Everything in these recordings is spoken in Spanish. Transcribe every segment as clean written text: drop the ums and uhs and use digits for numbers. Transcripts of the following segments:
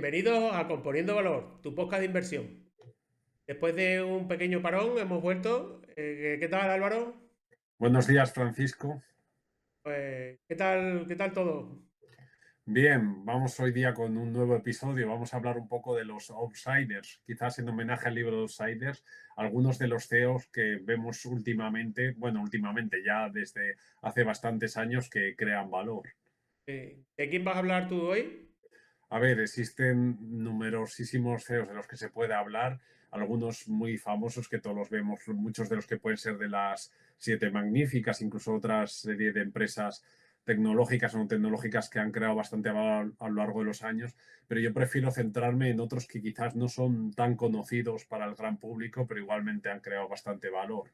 bienvenidos a Componiendo Valor, tu podcast de inversión. Después de un pequeño parón hemos vuelto. ¿Qué tal, Álvaro? Buenos días, Francisco. Pues, ¿qué tal todo? Bien, vamos hoy día con un nuevo episodio. Vamos a hablar un poco de los outsiders, quizás en homenaje al libro de Outsiders, algunos de los CEOs que vemos últimamente, bueno, últimamente ya desde hace bastantes años que crean valor. ¿De quién vas a hablar tú hoy? A ver, existen numerosísimos CEOs de los que se puede hablar, algunos muy famosos que todos los vemos, muchos de los que pueden ser de las siete magníficas, incluso otras serie de empresas tecnológicas o no tecnológicas que han creado bastante valor a lo largo de los años, pero yo prefiero centrarme en otros que quizás no son tan conocidos para el gran público, pero igualmente han creado bastante valor.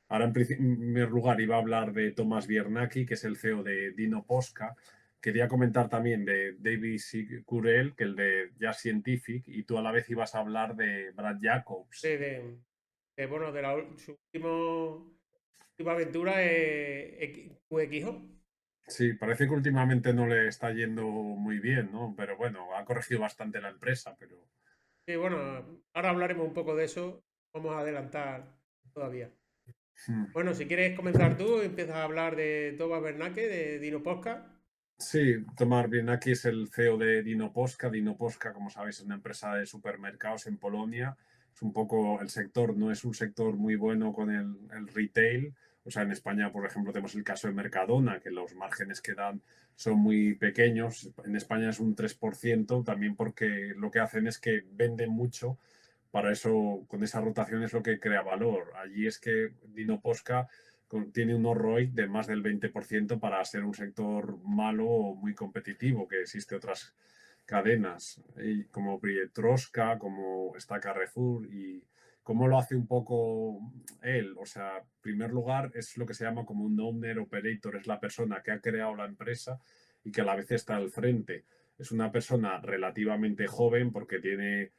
Ahora, en primer lugar, iba a hablar de Tomás Biernacki, que es el CEO de Dino Posca. Quería comentar también de David Curel, que el de Jazz Scientific, y tú a la vez ibas a hablar de Brad Jacobs. De, de- bueno, su última aventura, QXO. Sí, parece que últimamente no le está yendo muy bien, ¿no? Pero bueno, ha corregido bastante la empresa, pero... Sí, bueno, ahora hablaremos un poco de eso. Vamos a adelantar todavía. Hmm. Bueno, si quieres comenzar tú, empiezas a hablar de Thomas Bernanke, de Dino Podcast. Sí, Tomás Biernacki es el CEO de Dino Posca. Dino Posca, como sabéis, es una empresa de supermercados en Polonia. Es un poco el sector, no es un sector muy bueno con el retail. O sea, en España, por ejemplo, tenemos el caso de Mercadona, que los márgenes que dan son muy pequeños. En España es un 3%, también porque lo que hacen es que venden mucho. Para eso, con esa rotación es lo que crea valor. Allí es que Dino Posca tiene un ROI de más del 20% para ser un sector malo o muy competitivo, que existe otras cadenas, como Pietroska, como está Carrefour, y cómo lo hace un poco él. O sea, en primer lugar, es lo que se llama como un owner operator, es la persona que ha creado la empresa y que a la vez está al frente. Es una persona relativamente joven porque tiene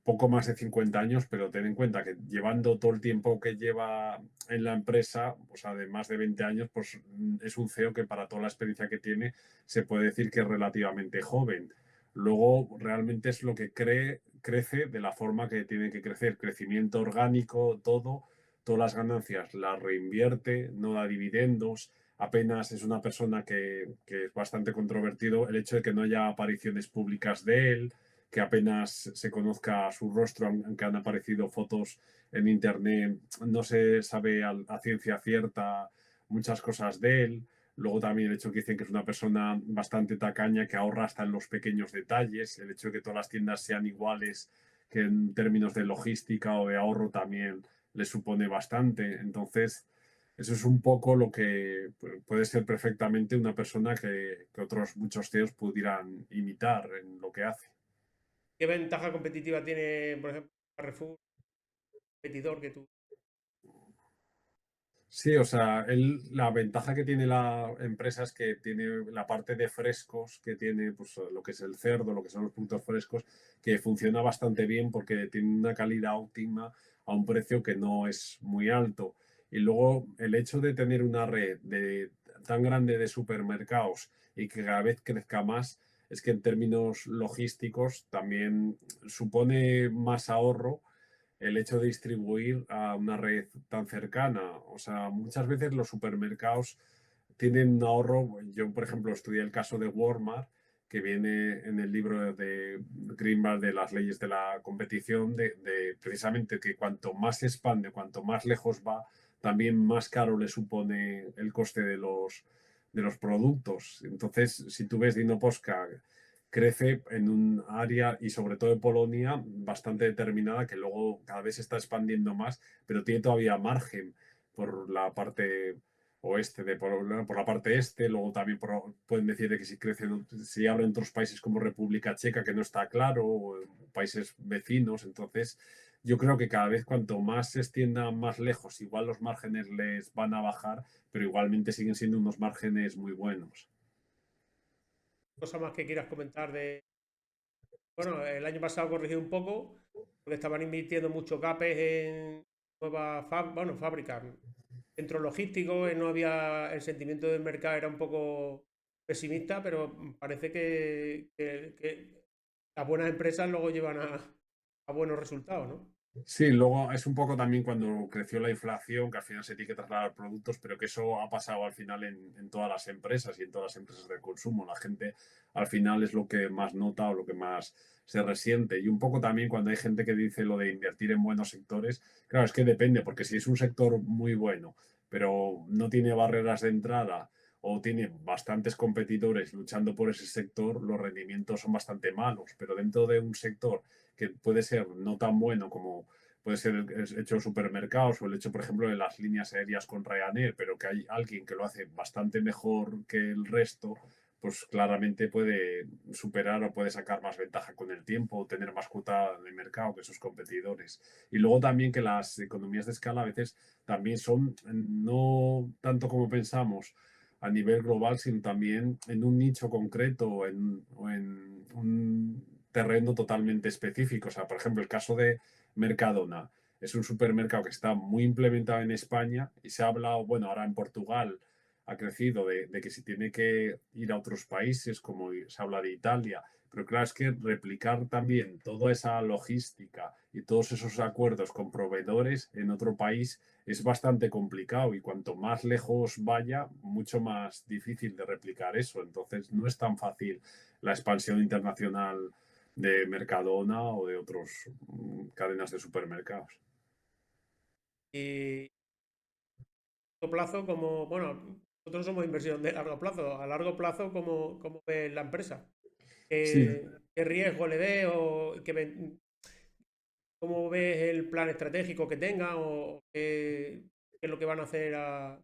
poco más de 50 años, pero ten en cuenta que llevando todo el tiempo que lleva en la empresa, o sea, de más de 20 años, pues es un CEO que para toda la experiencia que tiene se puede decir que es relativamente joven. Luego, realmente es lo que crece de la forma que tiene que crecer, crecimiento orgánico, todo, todas las ganancias las reinvierte, no da dividendos, apenas es una persona que es bastante controvertido el hecho de que no haya apariciones públicas de él, que apenas se conozca su rostro, aunque han aparecido fotos en internet, no se sabe a ciencia cierta muchas cosas de él. Luego también el hecho que dicen que es una persona bastante tacaña, que ahorra hasta en los pequeños detalles, el hecho de que todas las tiendas sean iguales, que en términos de logística o de ahorro también le supone bastante. Entonces, eso es un poco lo que puede ser perfectamente una persona que otros muchos CEOs pudieran imitar en lo que hace. ¿Qué ventaja competitiva tiene, por ejemplo, Carrefour, competidor que tú? Sí, o sea, la ventaja que tiene la empresa es que tiene la parte de frescos, que tiene pues, lo que es el cerdo, lo que son los productos frescos, que funciona bastante bien porque tiene una calidad óptima a un precio que no es muy alto. Y luego el hecho de tener una red tan grande de supermercados y que cada vez crezca más, es que en términos logísticos también supone más ahorro el hecho de distribuir a una red tan cercana. O sea, muchas veces los supermercados tienen un ahorro. Yo, por ejemplo, estudié el caso de Walmart, que viene en el libro de Greenberg de las leyes de la competición, de precisamente que cuanto más se expande, cuanto más lejos va, también más caro le supone el coste de los productos. Entonces, si tú ves Dinoposca crece en un área y sobre todo en Polonia bastante determinada que luego cada vez se está expandiendo más, pero tiene todavía margen por la parte oeste de Polonia, por la parte este, luego también pueden decir de que si crecen, si abren otros países como República Checa, que no está claro, o países vecinos, entonces yo creo que cada vez cuanto más se extienda más lejos, igual los márgenes les van a bajar, pero igualmente siguen siendo unos márgenes muy buenos. Cosa más que quieras comentar de... Bueno, el año pasado corrigido un poco, porque estaban invirtiendo mucho CAPEX en nuevas fábricas, centros logísticos, no había... El sentimiento del mercado era un poco pesimista, pero parece que las buenas empresas luego llevan a buenos resultados, ¿no? Sí, luego es un poco también cuando creció la inflación, que al final se tiene que trasladar productos, pero que eso ha pasado al final en todas las empresas y en todas las empresas de consumo. La gente al final es lo que más nota o lo que más se resiente. Y un poco también cuando hay gente que dice lo de invertir en buenos sectores, claro, es que depende, porque si es un sector muy bueno, pero no tiene barreras de entrada o tiene bastantes competidores luchando por ese sector, los rendimientos son bastante malos. Pero dentro de un sector que puede ser no tan bueno como puede ser el hecho de supermercados o el hecho, por ejemplo, de las líneas aéreas con Ryanair, pero que hay alguien que lo hace bastante mejor que el resto, pues claramente puede superar o puede sacar más ventaja con el tiempo o tener más cuota de mercado que sus competidores. Y luego también que las economías de escala a veces también son no tanto como pensamos a nivel global, sino también en un nicho concreto o en un terreno totalmente específico. O sea, por ejemplo, el caso de Mercadona es un supermercado que está muy implementado en España y se ha hablado, bueno, ahora en Portugal ha crecido de que se tiene que ir a otros países, como se habla de Italia, pero claro, es que replicar también toda esa logística y todos esos acuerdos con proveedores en otro país es bastante complicado y cuanto más lejos vaya, mucho más difícil de replicar eso. Entonces, no es tan fácil la expansión internacional de Mercadona o de otras cadenas de supermercados. Y a largo plazo, como, bueno, nosotros somos inversión de largo plazo. A largo plazo, ¿cómo ve la empresa? Sí, ¿Qué riesgo le ve o cómo ves el plan estratégico que tenga o qué es lo que van a hacer a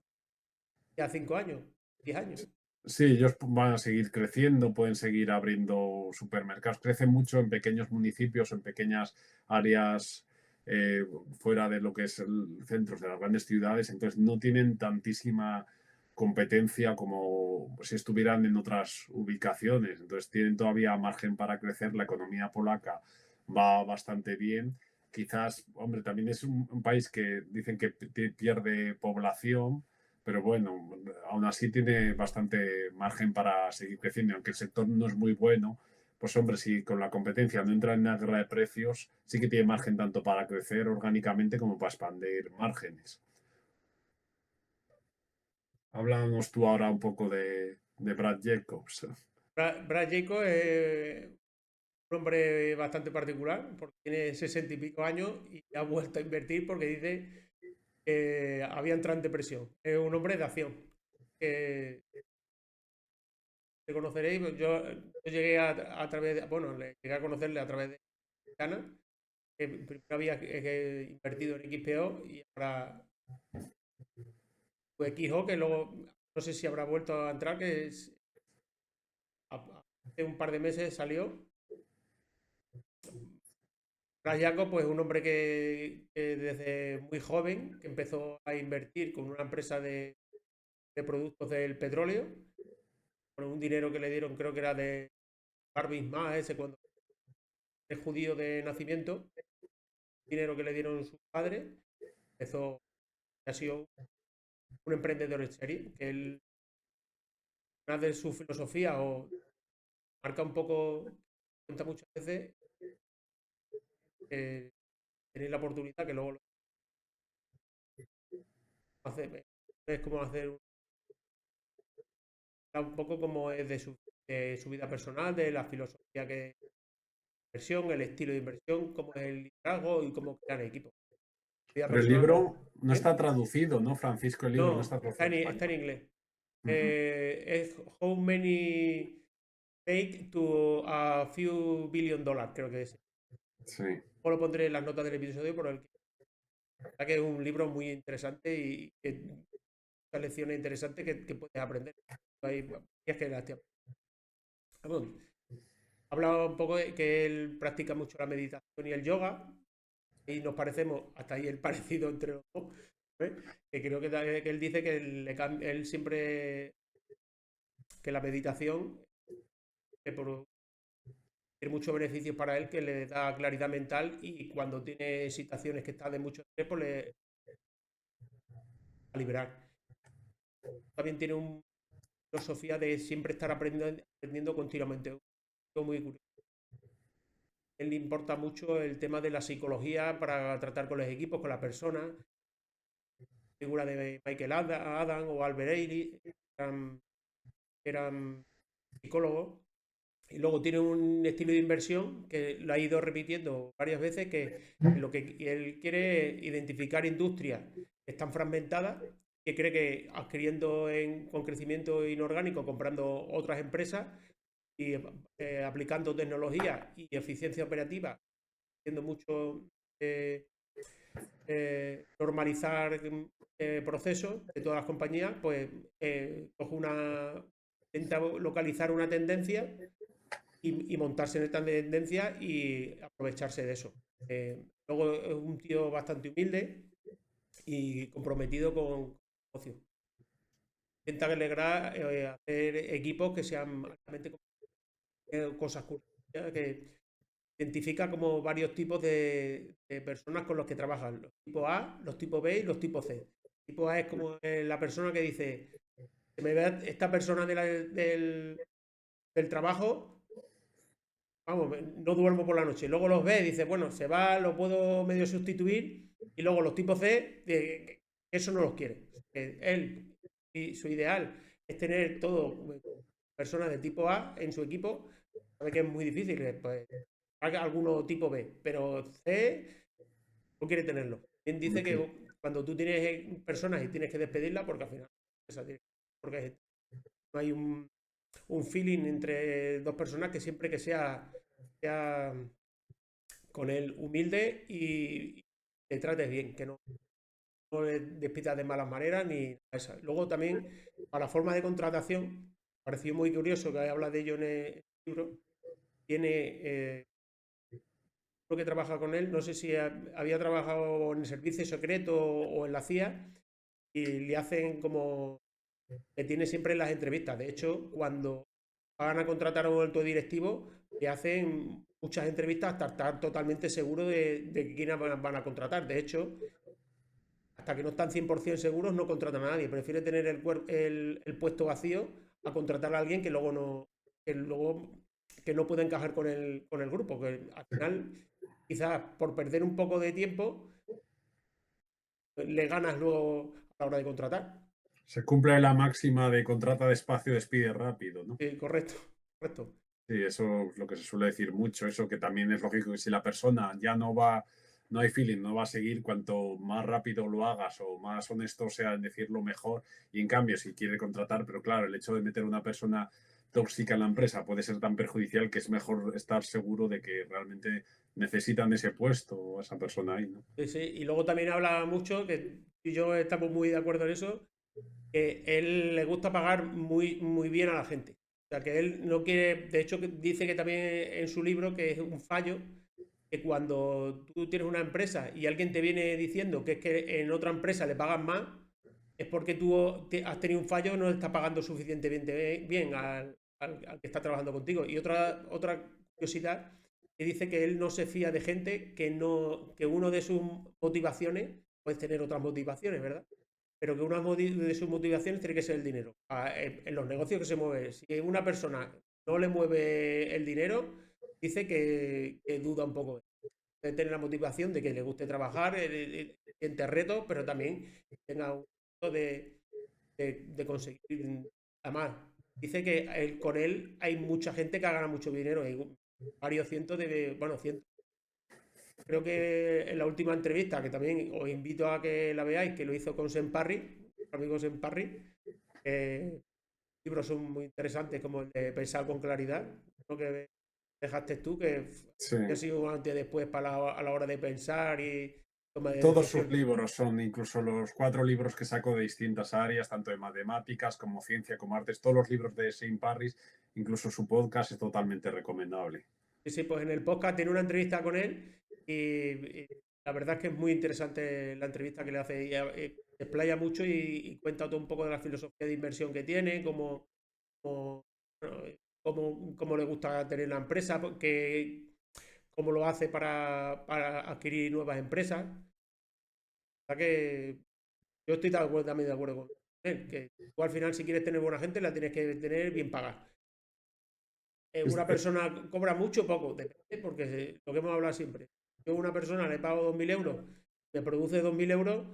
5 años, 10 años? sí, ellos van a seguir creciendo, pueden seguir abriendo supermercados. Crecen mucho en pequeños municipios, en pequeñas áreas eh, fuera de lo que es el centro de las grandes ciudades, entonces no tienen tantísima competencia como si estuvieran en otras ubicaciones. Entonces tienen todavía margen para crecer. La economía polaca va bastante bien. Quizás, hombre, también es un país que dicen que pierde población, pero bueno, aún así tiene bastante margen para seguir creciendo, aunque el sector no es muy bueno, pues hombre, si con la competencia no entra en una guerra de precios, sí que tiene margen tanto para crecer orgánicamente como para expandir márgenes. Háblanos tú ahora un poco de Brad Jacobs. Brad Jacob es un hombre bastante particular porque tiene 60 y pico años y ha vuelto a invertir porque dice que había entrado en depresión. Es un hombre de acción. Que te conoceréis, pues yo llegué a través de, bueno, le llegué a conocerle a través de Cana, que primero había invertido en XPO y ahora pues XO, que luego no sé si habrá vuelto a entrar, que hace un par de meses salió. Blas Jacob, pues un hombre que desde muy joven que empezó a invertir con una empresa de productos del petróleo, con un dinero que le dieron, creo que era de Barvis más, ese cuando es judío de nacimiento, dinero que le dieron sus padres, empezó, ha sido un emprendedor en serie, que él, una de su filosofía o marca un poco, cuenta muchas veces, tenéis la oportunidad que luego lo hace, es como hacer un poco como es de su vida personal, de la filosofía que inversión, el estilo de inversión, cómo es el liderazgo y cómo crear equipo. Vida Pero el personal, libro no está ¿eh? traducido, ¿no, Francisco? El libro no está No, traducido en está en español. inglés. Ujú. Es How Many Take to a Few Billion Dollars, creo que es. Sí. O lo pondré en las notas del episodio, por el que es un libro muy interesante y que muchas lecciones interesantes que puedes aprender. Hay es que las vamos, hablaba un poco de que él practica mucho la meditación y el yoga, y nos parecemos, hasta ahí el parecido entre los dos, ¿eh? Que creo que él dice que él siempre, que la meditación tiene muchos beneficios para él, que le da claridad mental y cuando tiene situaciones que está de mucho estrés, pues le a liberar. También tiene una filosofía de siempre estar aprendiendo continuamente. Muy curioso. él le importa mucho el tema de la psicología para tratar con los equipos, con la persona. Figura de Michael Adam o Albert Einstein, eran, eran psicólogos. Y luego tiene un estilo de inversión que lo ha ido repitiendo varias veces, que lo que él quiere es identificar industrias que están fragmentadas, que cree que adquiriendo con crecimiento inorgánico, comprando otras empresas y aplicando tecnología y eficiencia operativa, haciendo mucho eh, normalizar procesos de todas las compañías, pues coge intenta localizar una tendencia y montarse en esta tendencia y aprovecharse de eso. Luego es un tío bastante humilde y comprometido con el negocio. Intenta alegrar, hacer equipos que sean altamente cosas curiosas, que identifica como varios tipos de personas con los que trabajan, los tipos A, los tipos B y los tipos C. Tipo A es como la persona que dice, "Se me ve esta persona del trabajo, vamos, no duermo por la noche". Luego los B dice, bueno, se va, lo puedo medio sustituir. Y luego los tipos C, eso no los quiere. Él y su ideal es tener todo personas de tipo A en su equipo. Sabe que es muy difícil, pues haga alguno tipo B, pero C no quiere tenerlo. Quien dice Ok. que cuando tú tienes personas y tienes que despedirlas, porque al final porque no hay un feeling entre dos personas, que siempre que sea con él humilde y te trates bien, que no le despidas de malas maneras ni esa. Luego también, para la forma de contratación, pareció muy curioso que habla de ello en el libro. Tiene que trabaja con él, no sé si había trabajado en el servicio secreto o en la CIA, y le hacen como que tiene siempre en las entrevistas. De hecho, cuando van a contratar a un alto directivo, le hacen muchas entrevistas hasta estar totalmente seguro de quién van a contratar. De hecho, hasta que no están 100% seguros, no contratan a nadie. Prefiere tener el puesto vacío a contratar a alguien que no puede encajar con el grupo. Que al final, quizás por perder un poco de tiempo, le ganas luego a la hora de contratar. Se cumple la máxima de contrata despacio, despide rápido, ¿no? Sí, correcto, correcto. Sí, eso es lo que se suele decir mucho, eso que también es lógico que si la persona ya no va, no hay feeling, no va a seguir, cuanto más rápido lo hagas o más honesto sea en decirlo mejor. Y en cambio, si quiere contratar, pero claro, el hecho de meter una persona tóxica en la empresa puede ser tan perjudicial que es mejor estar seguro de que realmente necesitan ese puesto o esa persona ahí, ¿no? Sí, sí. Y luego también habla mucho, que tú y yo estamos muy de acuerdo en eso, que él le gusta pagar muy bien a la gente. O sea, que él no quiere, de hecho, que dice que también en su libro que es un fallo, que cuando tú tienes una empresa y alguien te viene diciendo que es que en otra empresa le pagan más, es porque tú has tenido un fallo, no le estás pagando suficientemente bien al que está trabajando contigo. Y otra curiosidad, que dice que él no se fía de gente que uno de sus motivaciones, puede tener otras motivaciones, ¿verdad? Pero que una de sus motivaciones tiene que ser el dinero. En los negocios que se mueve, si una persona no le mueve el dinero, dice que duda un poco de tener la motivación de que le guste trabajar, siente retos, pero también tenga un punto de conseguir. Además, dice que con él hay mucha gente que ha ganado mucho dinero, hay varios cientos bueno, cientos. Creo que en la última entrevista, que también os invito a que la veáis, que lo hizo con Sen Parry, amigos Sen Parry, libros son muy interesantes, como el de Pensar con Claridad, lo que dejaste tú, que Sí. ha sido un antes y después a la hora de pensar y toma de Todos sus decisiones. libros son, incluso los 4 libros que sacó de distintas áreas, tanto de matemáticas como ciencia, como artes, todos los libros de St. Parris, incluso su podcast es totalmente recomendable. Sí, sí, pues en el podcast tiene una entrevista con él y la verdad es que es muy interesante la entrevista que le hace. Y, explaya mucho y cuenta todo un poco de la filosofía de inversión que tiene, cómo, bueno, cómo le gusta tener la empresa, cómo lo hace para adquirir nuevas empresas. O sea que yo estoy también de acuerdo con él, que tú al final si quieres tener buena gente la tienes que tener bien pagada. una persona cobra mucho o poco, depende, porque lo que hemos hablado siempre. Yo a una persona le pago 2.000 euros, me produce 2.000 euros,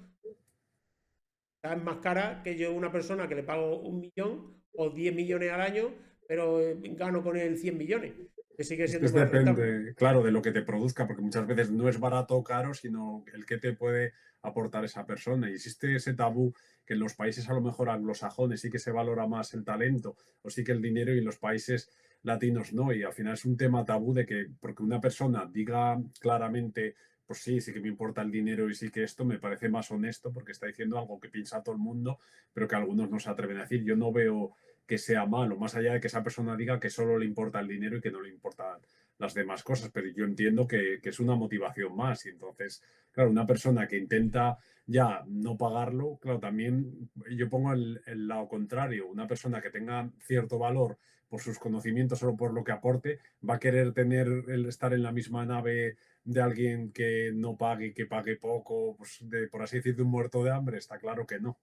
es más cara que yo a una persona que le pago 1 millón o 10 millones al año, pero gano con él 100 millones, que sigue Es que siendo más rentable. depende, claro, de lo que te produzca, porque muchas veces no es barato o caro, sino el que te puede aportar esa persona. Y existe ese tabú que en los países a lo mejor anglosajones sí que se valora más el talento o sí que el dinero y en los países latinos no. Y al final es un tema tabú de que porque una persona diga claramente, pues sí, sí que me importa el dinero y sí que esto me parece más honesto porque está diciendo algo que piensa todo el mundo, pero que algunos no se atreven a decir. Yo no veo que sea malo, más allá de que esa persona diga que solo le importa el dinero y que no le importan las demás cosas, pero yo entiendo que es una motivación más y entonces, claro, una persona que intenta ya no pagarlo, claro, también yo pongo el lado contrario, una persona que tenga cierto valor por sus conocimientos o por lo que aporte, va a querer tener estar en la misma nave de alguien que no pague, que pague poco, pues de, por así decir, de un muerto de hambre, está claro que no.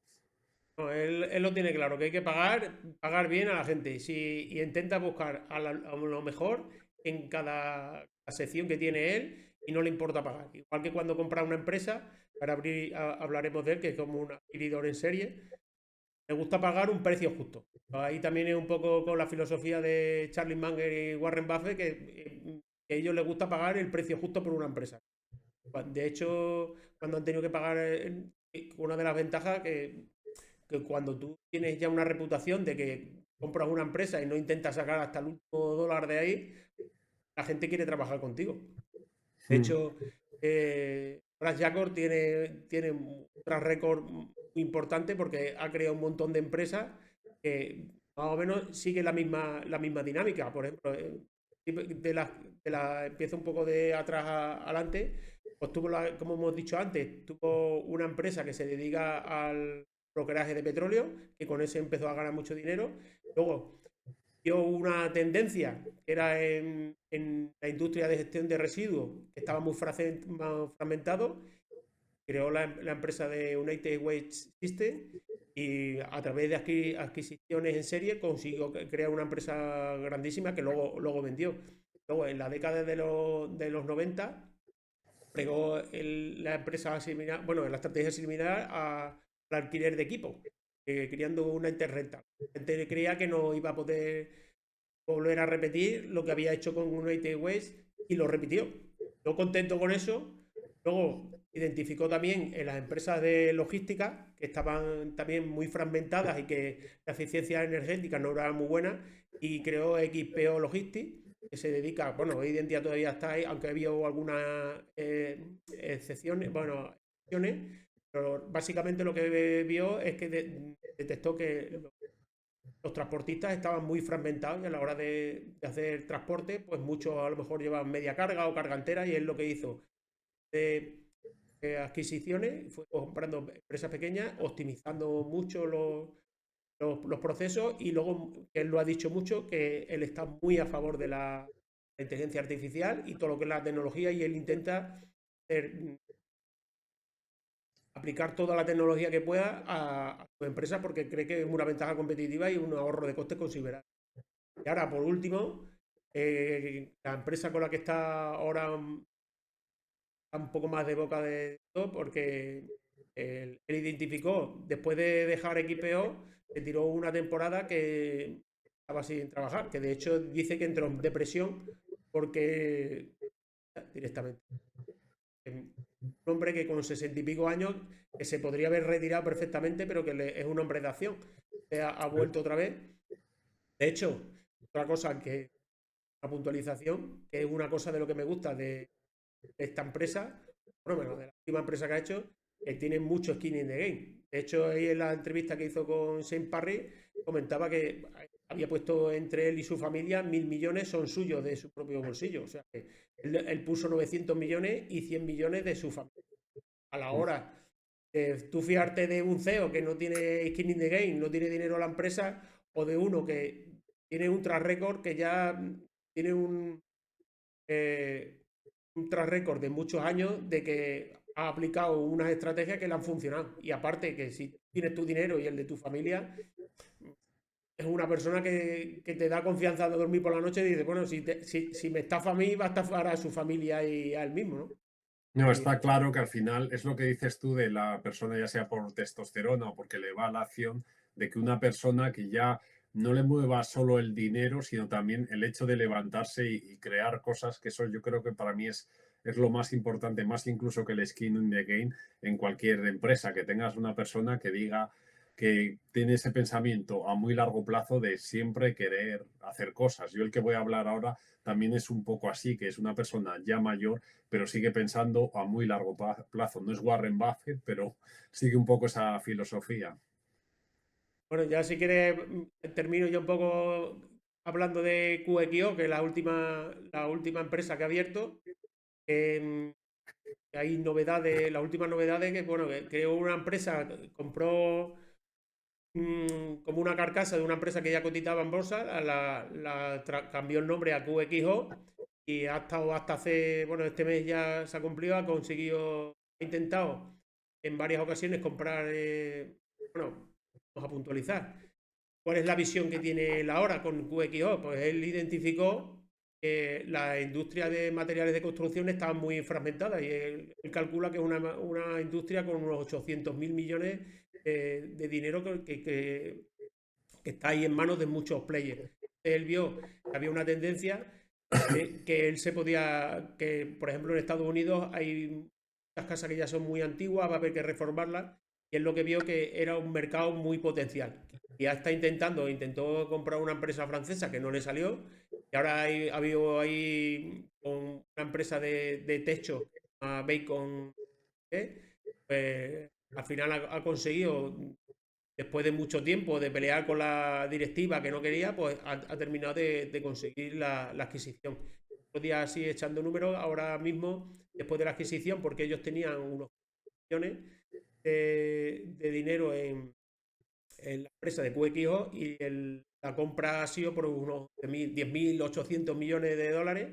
No, él lo tiene claro, que hay que pagar bien a la gente. Y intenta buscar a lo mejor en cada sección que tiene él y no le importa pagar. Igual que cuando compra una empresa, para abrir, hablaremos de él, que es como un adquiridor en serie, le gusta pagar un precio justo. Ahí también es un poco con la filosofía de Charlie Munger y Warren Buffett, que a ellos les gusta pagar el precio justo por una empresa. De hecho, cuando han tenido que pagar, una de las ventajas que cuando tú tienes ya una reputación de que compras una empresa y no intentas sacar hasta el último dólar de ahí, la gente quiere trabajar contigo. De Mm. hecho, Brad Jacob tiene un track record muy importante porque ha creado un montón de empresas que más o menos siguen la misma dinámica. Por ejemplo, empiezo un poco de atrás adelante, pues como hemos dicho antes, tuvo una empresa que se dedica al brokeraje de petróleo, que con ese empezó a ganar mucho dinero. Luego vio una tendencia que era en la industria de gestión de residuos, que estaba muy fragmentado, creó la empresa de United Waste System y a través de adquisiciones en serie consiguió crear una empresa grandísima que luego vendió. Luego, en la década de los 90, pegó la empresa similar, bueno, la estrategia similar al alquiler de equipos, creando una interrenta. La gente creía que no iba a poder volver a repetir lo que había hecho con United Waste y lo repitió. No contento con eso, luego identificó también en las empresas de logística que estaban también muy fragmentadas y que la eficiencia energética no era muy buena y creó XPO Logistics que se dedica, bueno, hoy en día todavía está ahí, aunque había algunas excepciones, bueno, excepciones, pero básicamente lo que vio es que detectó que los transportistas estaban muy fragmentados y a la hora de hacer transporte, pues muchos a lo mejor llevaban media carga o carga entera y él lo que hizo de adquisiciones fue comprando empresas pequeñas, optimizando mucho los procesos y luego él lo ha dicho mucho que él está muy a favor de la inteligencia artificial y todo lo que es la tecnología y él intenta hacer, aplicar toda la tecnología que pueda a su empresa porque cree que es una ventaja competitiva y un ahorro de costes considerable. Y ahora, por último, la empresa con la que está ahora está un poco más de boca de todo porque él identificó, después de dejar XPO, se tiró una temporada que estaba sin trabajar, que de hecho dice que entró en depresión porque directamente. Un hombre que con 60 y pico años, que se podría haber retirado perfectamente, pero que es un hombre de acción. Ha vuelto otra vez. De hecho, otra cosa que la puntualización, que es una cosa de lo que me gusta de esta empresa, bueno, de la última empresa que ha hecho, que tiene mucho skin in the game. De hecho, ahí en la entrevista que hizo con Shane Parry, comentaba que había puesto entre él y su familia 1.000 millones son suyos de su propio bolsillo. O sea, que él puso 900 millones y 100 millones de su familia. A la hora de tú fiarte de un CEO que no tiene skin in the game, no tiene dinero a la empresa, o de uno que tiene un track record que ya tiene eh, un track record de muchos años de que ha aplicado unas estrategias que le han funcionado. Y aparte que si tienes tu dinero y el de tu familia, es una persona que te da confianza de dormir por la noche y dice, bueno, si me estafa a mí, va a estafar a su familia y a él mismo, ¿no? No, Y, está claro que al final es lo que dices tú de la persona, ya sea por testosterona o porque le va la acción, de que una persona que ya no le mueva solo el dinero, sino también el hecho de levantarse y crear cosas, que eso yo creo que para mí es lo más importante, más incluso que el skin in the game en cualquier empresa, que tengas una persona que diga que tiene ese pensamiento a muy largo plazo de siempre querer hacer cosas. Yo el que voy a hablar ahora también es un poco así, que es una persona ya mayor pero sigue pensando a muy largo plazo. No es Warren Buffett, pero sigue un poco esa filosofía. bueno, ya si quieres, termino yo un poco hablando de QXO, que es la última empresa que ha abierto. Eh, Hay novedades, las últimas novedades que, bueno, que creó una empresa, compró como una carcasa de una empresa que ya cotizaba en bolsa, cambió el nombre a QXO y ha estado hasta hace, bueno, este mes ya se ha cumplido, ha intentado en varias ocasiones comprar, bueno, vamos a puntualizar. ¿Cuál es la visión que tiene él ahora con QXO? Pues él identificó que la industria de materiales de construcción está muy fragmentada y él calcula que es una industria con unos 800.000 millones de dinero que está ahí en manos de muchos players. Él vio que había una tendencia que él se podía, que por ejemplo en Estados Unidos hay muchas casas que ya son muy antiguas, va a haber que reformarlas, y es lo que vio que era un mercado muy potencial. Y ya está intentó comprar una empresa francesa que no le salió, y ahora ha habido ahí con una empresa de techo, a Bacon, pues al final ha conseguido después de mucho tiempo de pelear con la directiva que no quería, pues ha terminado de conseguir la adquisición. Otro día así echando números, ahora mismo, después de la adquisición, porque ellos tenían unos millones de dinero en la empresa de QXO y la compra ha sido por unos 10.800 millones de dólares,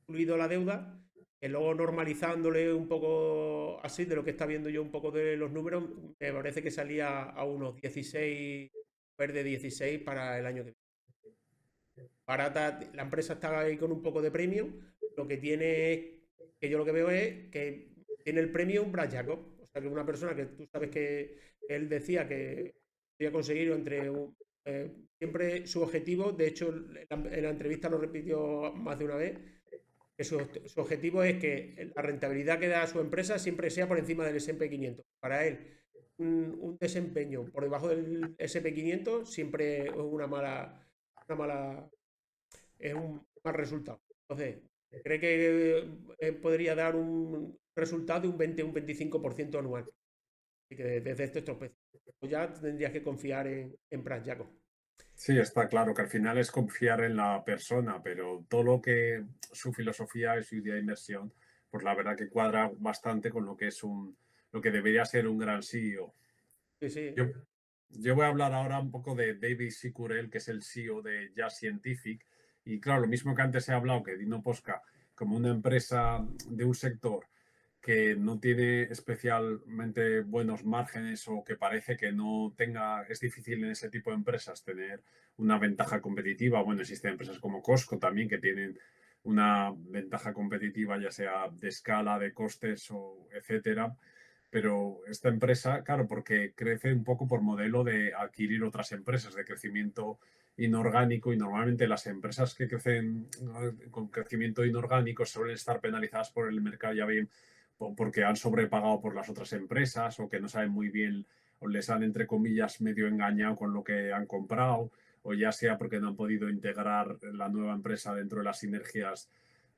incluido la deuda, que luego normalizándole un poco así de lo que está viendo yo un poco de los números, me parece que salía a unos 16, de 16 para el año que viene. Barata, la empresa está ahí con un poco de premium, lo que tiene es, que yo lo que veo es que tiene el premium Brad Jacob, o sea que una persona que tú sabes que él decía que quería conseguir siempre su objetivo, de hecho en la entrevista lo repitió más de una vez, que su objetivo es que la rentabilidad que da a su empresa siempre sea por encima del S&P 500. Para él, un desempeño por debajo del S&P 500 siempre es un mal resultado. Entonces, cree que podría dar un resultado de un 20 un 25% anual. Así que desde estos tropezos. Pues ya tendrías que confiar en Pras Jacob. Sí, está claro que al final es confiar en la persona, pero todo lo que su filosofía y su idea de inversión, pues la verdad que cuadra bastante con lo que es lo que debería ser un gran CEO. Sí, sí. Yo, yo voy a hablar ahora un poco de David Sicurel, que es el CEO de Jazz Scientific. Y claro, lo mismo que antes he hablado, que Dino Posca, como una empresa de un sector que no tiene especialmente buenos márgenes o que parece que no tenga, es difícil en ese tipo de empresas tener una ventaja competitiva. Bueno, existen empresas como Costco también que tienen una ventaja competitiva, ya sea de escala, de costes o etcétera. Pero esta empresa, claro, porque crece un poco por modelo de adquirir otras empresas de crecimiento inorgánico y normalmente las empresas que crecen con crecimiento inorgánico suelen estar penalizadas por el mercado ya bien porque han sobrepagado por las otras empresas o que no saben muy bien o les han entre comillas medio engañado con lo que han comprado o ya sea porque no han podido integrar la nueva empresa dentro de las sinergias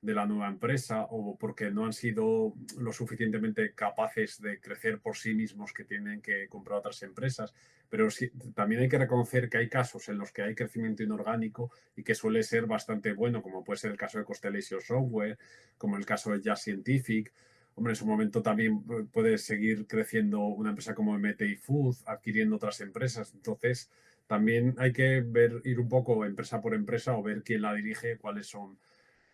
de la nueva empresa o porque no han sido lo suficientemente capaces de crecer por sí mismos que tienen que comprar otras empresas. Pero sí, también hay que reconocer que hay casos en los que hay crecimiento inorgánico y que suele ser bastante bueno, como puede ser el caso de Constellation Software, como el caso de Jazz Scientific. Hombre, en su momento también puede seguir creciendo una empresa como MTI Food, adquiriendo otras empresas. Entonces, también hay que ver, ir un poco empresa por empresa o ver quién la dirige, cuáles son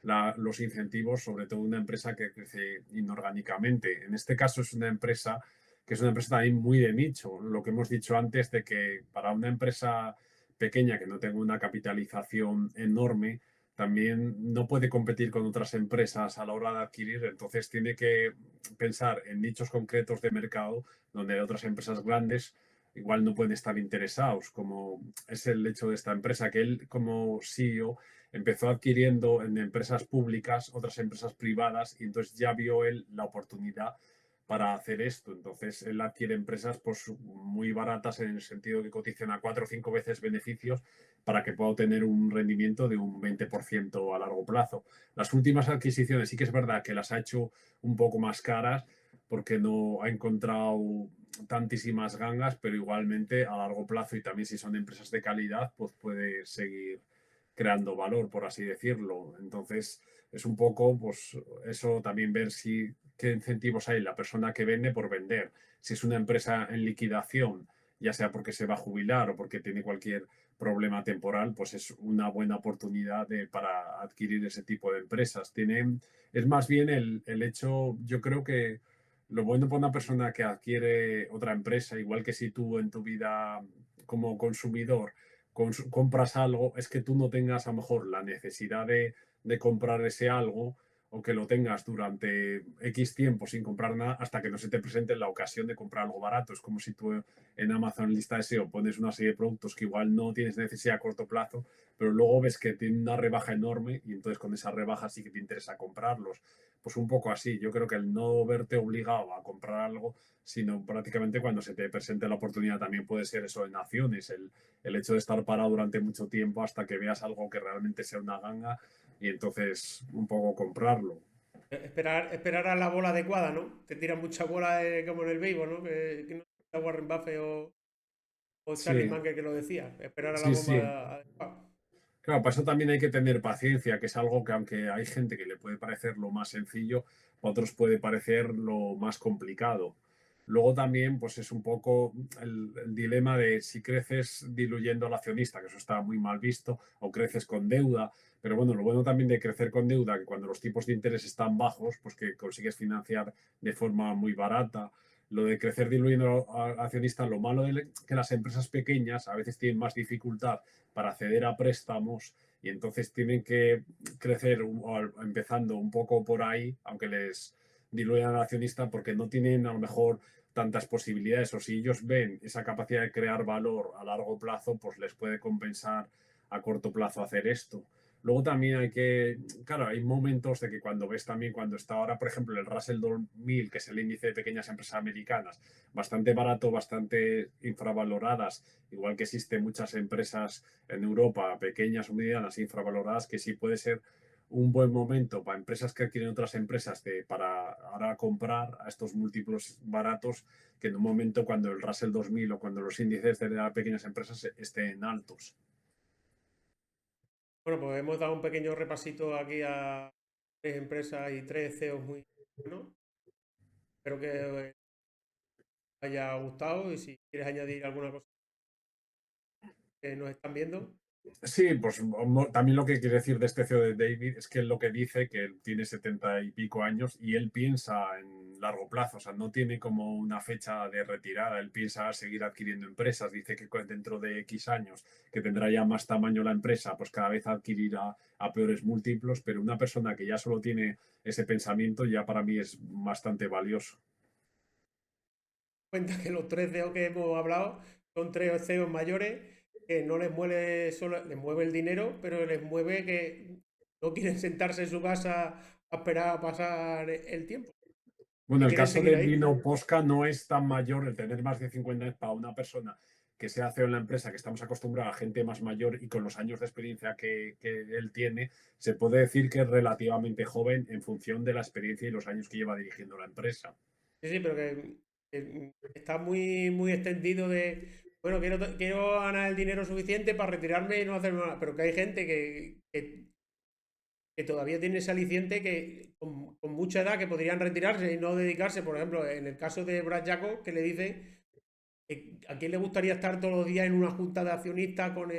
los incentivos, sobre todo una empresa que crece inorgánicamente. En este caso es una empresa que es una empresa también muy de nicho. Lo que hemos dicho antes de que para una empresa pequeña, que no tenga una capitalización enorme, también no puede competir con otras empresas a la hora de adquirir, entonces tiene que pensar en nichos concretos de mercado donde otras empresas grandes igual no pueden estar interesados, como es el hecho de esta empresa, que él como CEO empezó adquiriendo en empresas públicas otras empresas privadas y entonces ya vio él la oportunidad para hacer esto. Entonces él adquiere empresas pues muy baratas en el sentido que cotizan a 4 o 5 veces beneficios para que pueda obtener un rendimiento de un 20% a largo plazo. Las últimas adquisiciones sí que es verdad que las ha hecho un poco más caras porque no ha encontrado tantísimas gangas, pero igualmente a largo plazo y también si son empresas de calidad, pues puede seguir creando valor, por así decirlo. Entonces, es un poco, pues, eso también ver si qué incentivos hay la persona que vende por vender. Si es una empresa en liquidación, ya sea porque se va a jubilar o porque tiene cualquier problema temporal, pues es una buena oportunidad para adquirir ese tipo de empresas. Es más bien el hecho, yo creo que lo bueno para una persona que adquiere otra empresa, igual que si tú en tu vida como consumidor compras algo, es que tú no tengas a lo mejor la necesidad de comprar ese algo o que lo tengas durante X tiempo sin comprar nada hasta que no se te presente la ocasión de comprar algo barato. Es como si tú en Amazon lista de SEO pones una serie de productos que igual no tienes necesidad a corto plazo, pero luego ves que tiene una rebaja enorme y entonces con esa rebaja sí que te interesa comprarlos. Pues un poco así, yo creo que el no verte obligado a comprar algo, sino prácticamente cuando se te presente la oportunidad también puede ser eso en acciones, el hecho de estar parado durante mucho tiempo hasta que veas algo que realmente sea una ganga y entonces un poco comprarlo. Esperar a la bola adecuada, ¿no? Te tiran mucha bola como en el béisbol, ¿no? Que no sea Warren Buffett o Charlie Sí, Munger que lo decía. Esperar a la sí, sí. bomba adecuada. Claro, para eso también hay que tener paciencia, que es algo que aunque hay gente que le puede parecer lo más sencillo, a otros puede parecer lo más complicado. Luego también, pues es un poco el dilema de si creces diluyendo al accionista, que eso está muy mal visto, o creces con deuda. Pero bueno, lo bueno también de crecer con deuda, que cuando los tipos de interés están bajos, pues que consigues financiar de forma muy barata. Lo de crecer diluyendo al accionista, lo malo es que las empresas pequeñas a veces tienen más dificultad para acceder a préstamos y entonces tienen que crecer empezando un poco por ahí, aunque les diluyan al accionista, porque no tienen a lo mejor tantas posibilidades o si ellos ven esa capacidad de crear valor a largo plazo, pues les puede compensar a corto plazo hacer esto. Luego también hay que, claro, hay momentos de que cuando ves también, cuando está ahora, por ejemplo, el Russell 2000, que es el índice de pequeñas empresas americanas, bastante barato, bastante infravaloradas, igual que existen muchas empresas en Europa, pequeñas o medianas, infravaloradas, que sí puede ser un buen momento para empresas que adquieren otras empresas para ahora comprar a estos múltiplos baratos que en un momento cuando el Russell 2000 o cuando los índices de las pequeñas empresas estén altos. Bueno, pues hemos dado un pequeño repasito aquí a tres empresas y tres CEOs muy buenos. Espero que os haya gustado y si quieres añadir alguna cosa que nos están viendo. Sí, pues también lo que quiere decir de este CEO de David es que él lo que dice que él tiene 70 y pico años y él piensa en largo plazo, o sea, no tiene como una fecha de retirada, él piensa seguir adquiriendo empresas, dice que dentro de X años, que tendrá ya más tamaño la empresa, pues cada vez adquirirá a peores múltiplos, pero una persona que ya solo tiene ese pensamiento ya para mí es bastante valioso. Cuenta que los tres CEOs que hemos hablado son tres CEOs mayores que no les mueve solo, les mueve el dinero, pero les mueve que no quieren sentarse en su casa a esperar a pasar el tiempo, Bueno, que el quieren caso seguir de ahí. Dino Posca no es tan mayor, el tener más de 50 años para una persona que se hace en la empresa, que estamos acostumbrados a gente más mayor y con los años de experiencia que él tiene, se puede decir que es relativamente joven en función de la experiencia y los años que lleva dirigiendo la empresa. Sí, sí, pero que está muy, muy extendido de, bueno, quiero ganar el dinero suficiente para retirarme y no hacer nada, pero que hay gente que todavía tiene ese aliciente que con mucha edad que podrían retirarse y no dedicarse, por ejemplo, en el caso de Brad Jacob, que le dice a quién le gustaría estar todos los días en una junta de accionistas todo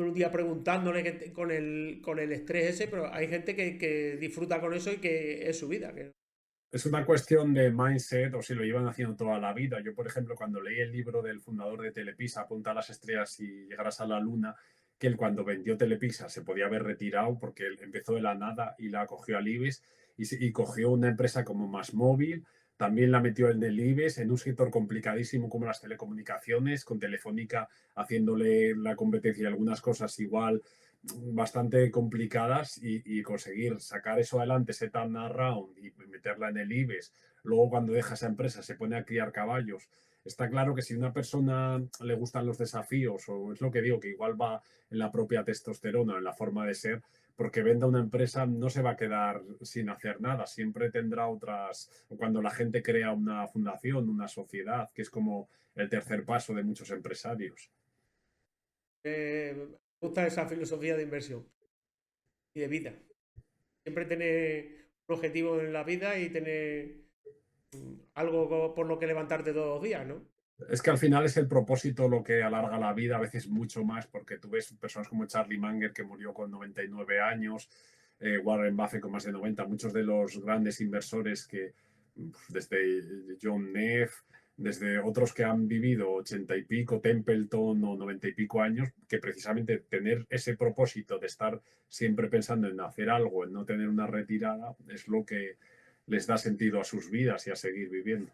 el día preguntándole con el estrés ese, pero hay gente que disfruta con eso y que es su vida. Es una cuestión de mindset o si lo llevan haciendo toda la vida. Yo, por ejemplo, cuando leí el libro del fundador de Telepisa, Apunta a las estrellas y llegarás a la luna, que él cuando vendió Telepisa se podía haber retirado porque él empezó de la nada y la cogió al IBEX y cogió una empresa como Másmóvil, también la metió en el IBEX, en un sector complicadísimo como las telecomunicaciones, con Telefónica haciéndole la competencia y algunas cosas igual bastante complicadas y conseguir sacar eso adelante, ese turnaround y meterla en el IBEX. Luego cuando deja esa empresa se pone a criar caballos. Está claro que si a una persona le gustan los desafíos o es lo que digo, que igual va en la propia testosterona, en la forma de ser, porque venda una empresa no se va a quedar sin hacer nada, siempre tendrá otras, cuando la gente crea una fundación, una sociedad, que es como el tercer paso de muchos empresarios. Me gusta esa filosofía de inversión y de vida. Siempre tener un objetivo en la vida y tener algo por lo que levantarte todos los días, ¿no? Es que al final es el propósito lo que alarga la vida, a veces mucho más, porque tú ves personas como Charlie Munger, que murió con 99 años, Warren Buffett con más de 90, muchos de los grandes inversores que, desde John Neff, desde otros que han vivido 80 y pico, Templeton o 90 y pico años, que precisamente tener ese propósito de estar siempre pensando en hacer algo, en no tener una retirada, es lo que les da sentido a sus vidas y a seguir viviendo.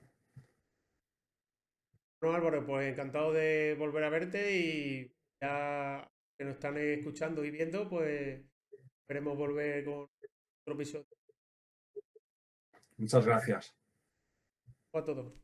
Bueno, Álvaro, pues encantado de volver a verte y ya que nos están escuchando y viendo, pues esperemos volver con otro episodio. Muchas gracias. A todos.